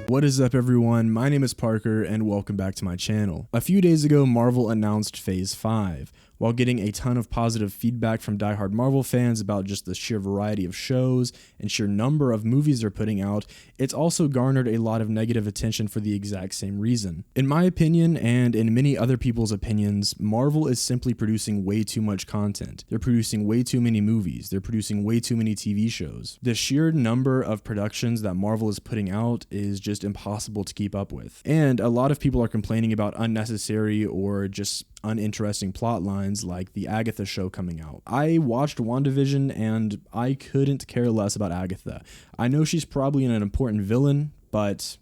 What is up, everyone? My name is Parker and welcome back to my channel. A few days ago, Marvel announced Phase 5. While getting a ton of positive feedback from diehard Marvel fans about just the sheer variety of shows and sheer number of movies they're putting out, it's also garnered a lot of negative attention for the exact same reason. In my opinion, and in many other people's opinions, Marvel is simply producing way too much content. They're producing way too many movies. They're producing way too many TV shows. The sheer number of productions that Marvel is putting out is just impossible to keep up with. And a lot of people are complaining about unnecessary or just uninteresting plot lines like the Agatha show coming out. I watched WandaVision and I couldn't care less about Agatha. I know she's probably an important villain, but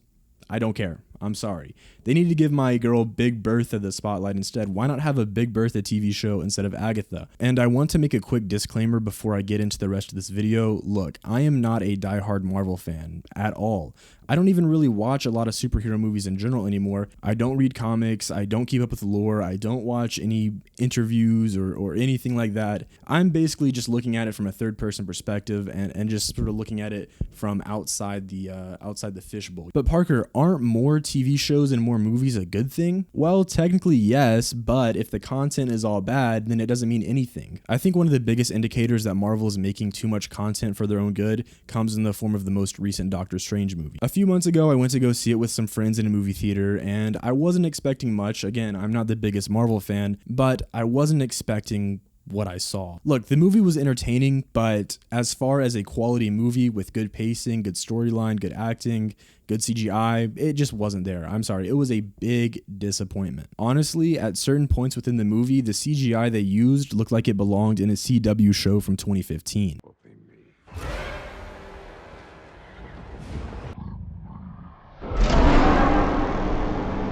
I don't care. I'm sorry. They need to give my girl Big Bertha the spotlight instead. Why not have a Big Bertha TV show instead of Agatha? And I want to make a quick disclaimer before I get into the rest of this video. Look, I am not a diehard Marvel fan at all. I don't even really watch a lot of superhero movies in general anymore. I don't read comics. I don't keep up with the lore. I don't watch any interviews or anything like that. I'm basically just looking at it from a third-person perspective and just sort of looking at it from outside the fishbowl. But Parker, aren't more TV shows and more movies a good thing? Well, technically yes, but if the content is all bad, then it doesn't mean anything. I think one of the biggest indicators that Marvel is making too much content for their own good comes in the form of the most recent Doctor Strange movie. A few months ago, I went to go see it with some friends in a movie theater, and I wasn't expecting much. Again, I'm not the biggest Marvel fan, but I wasn't expecting what I saw. Look, the movie was entertaining, but as far as a quality movie with good pacing, good storyline, good acting, good CGI, it just wasn't there. I'm sorry, it was a big disappointment. Honestly, at certain points within the movie, the CGI they used looked like it belonged in a CW show from 2015.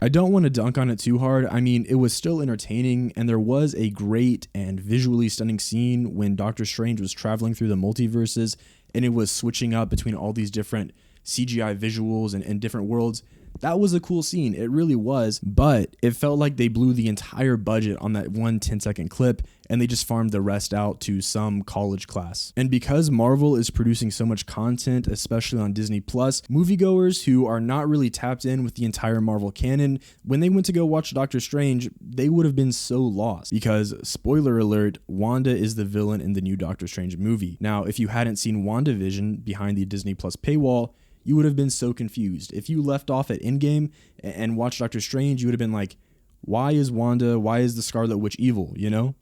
I don't want to dunk on it too hard. I mean, it was still entertaining, and there was a great and visually stunning scene when Doctor Strange was traveling through the multiverses, and it was switching up between all these different CGI visuals and different worlds. That was a cool scene. It really was, but it felt like they blew the entire budget on that one 10-second clip, and they just farmed the rest out to some college class. And because Marvel is producing so much content, especially on Disney Plus, moviegoers who are not really tapped in with the entire Marvel canon, when they went to go watch Doctor Strange, they would have been so lost. Because, spoiler alert, Wanda is the villain in the new Doctor Strange movie. Now, if you hadn't seen WandaVision behind the Disney Plus paywall, you would have been so confused. If you left off at Endgame and watched Doctor Strange, you would have been like, why is the Scarlet Witch evil, you know?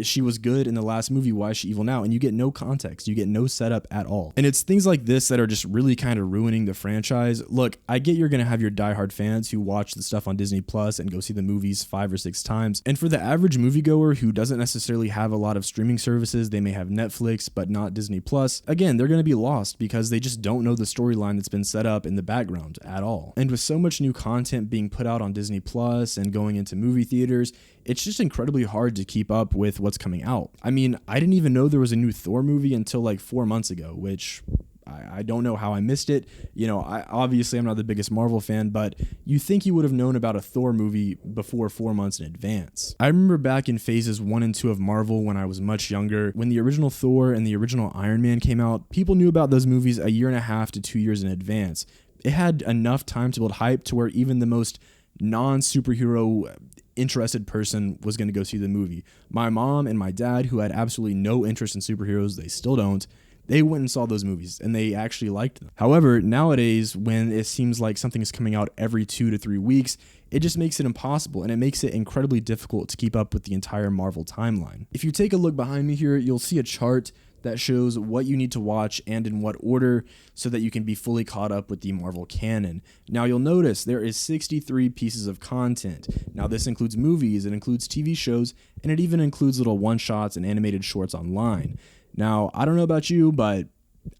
She was good in the last movie, why is she evil now? And you get no context, you get no setup at all. And it's things like this that are just really kind of ruining the franchise. Look, I get you're gonna have your diehard fans who watch the stuff on Disney Plus and go see the movies 5 or 6 times. And for the average moviegoer who doesn't necessarily have a lot of streaming services, they may have Netflix, but not Disney Plus, again, they're gonna be lost because they just don't know the storyline that's been set up in the background at all. And with so much new content being put out on Disney Plus and going into movie theaters, it's just incredibly hard to keep up with what's coming out. I mean, I didn't even know there was a new Thor movie until like 4 months ago, which I don't know how I missed it. You know, I'm not the biggest Marvel fan, but you think you would have known about a Thor movie before 4 months in advance. I remember back in phases 1 and 2 of Marvel when I was much younger, when the original Thor and the original Iron Man came out, people knew about those movies a year and a half to 2 years in advance. It had enough time to build hype to where even the most non-superhero interested person was going to go see the movie. My mom and my dad, who had absolutely no interest in superheroes, they still don't, they went and saw those movies and they actually liked them. However, nowadays, when it seems like something is coming out every 2 to 3 weeks, it just makes it impossible and it makes it incredibly difficult to keep up with the entire Marvel timeline. If you take a look behind me here, you'll see a chart that shows what you need to watch and in what order so that you can be fully caught up with the Marvel canon. Now you'll notice there is 63 pieces of content. Now this includes movies, it includes TV shows, and it even includes little one-shots and animated shorts online. Now, I don't know about you, but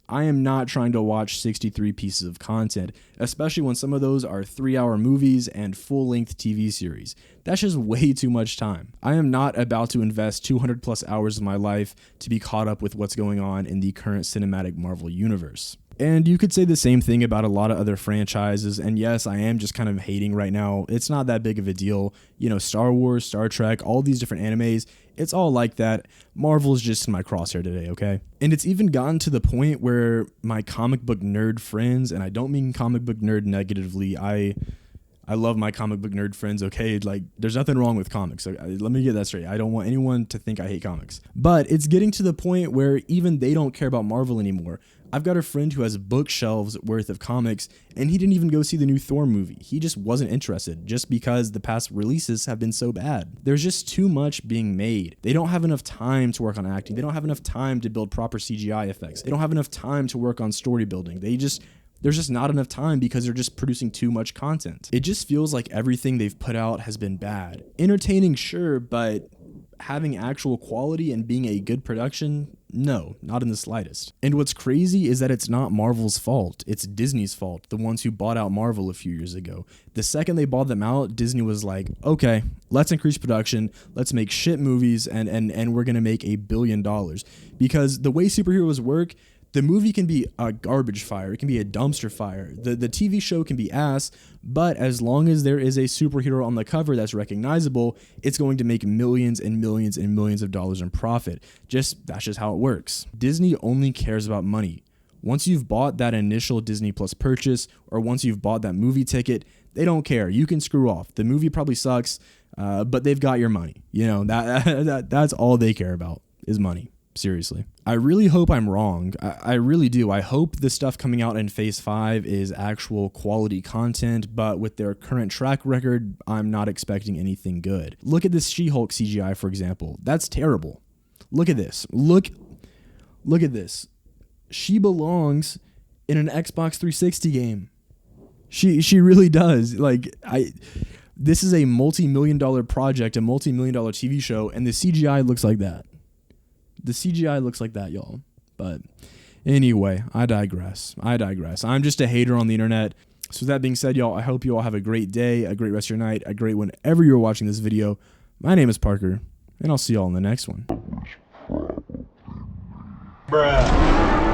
I am not trying to watch 63 pieces of content, especially when some of those are 3-hour movies and full-length TV series. That's just way too much time. I am not about to invest 200 plus hours of my life to be caught up with what's going on in the current cinematic Marvel universe. And you could say the same thing about a lot of other franchises. And yes, I am just kind of hating right now. It's not that big of a deal. You know, Star Wars, Star Trek, all these different animes, it's all like that. Marvel's just in my crosshair today, okay? And it's even gotten to the point where my comic book nerd friends, and I don't mean comic book nerd negatively, I love my comic book nerd friends, okay? Like, there's nothing wrong with comics. Let me get that straight. I don't want anyone to think I hate comics. But it's getting to the point where even they don't care about Marvel anymore. I've got a friend who has bookshelves worth of comics, and he didn't even go see the new Thor movie. He just wasn't interested, just because the past releases have been so bad. There's just too much being made. They don't have enough time to work on acting. They don't have enough time to build proper CGI effects. They don't have enough time to work on story building. There's just not enough time because they're just producing too much content. It just feels like everything they've put out has been bad. Entertaining, sure, but having actual quality and being a good production, no, not in the slightest. And what's crazy is that it's not Marvel's fault. It's Disney's fault, the ones who bought out Marvel a few years ago. The second they bought them out, Disney was like, okay, let's increase production, let's make shit movies, and we're gonna make $1 billion. Because the way superheroes work, the movie can be a garbage fire. It can be a dumpster fire. The TV show can be ass, but as long as there is a superhero on the cover that's recognizable, it's going to make millions and millions and millions of dollars in profit. That's just how it works. Disney only cares about money. Once you've bought that initial Disney Plus purchase, or once you've bought that movie ticket, they don't care. You can screw off. The movie probably sucks, but they've got your money. You know, that's all they care about is money. Seriously. I really hope I'm wrong. I really do. I hope the stuff coming out in Phase 5 is actual quality content, but with their current track record, I'm not expecting anything good. Look at this She-Hulk CGI, for example. That's terrible. Look at this. Look at this. She belongs in an Xbox 360 game. She really does. This is a multi-million-dollar project, a multi-million-dollar TV show, and the CGI looks like that. The CGI looks like that, y'all. But anyway, I digress. I'm just a hater on the internet. So that being said, y'all, I hope you all have a great day, a great rest of your night, a great whenever you're watching this video. My name is Parker, and I'll see y'all in the next one. Bruh.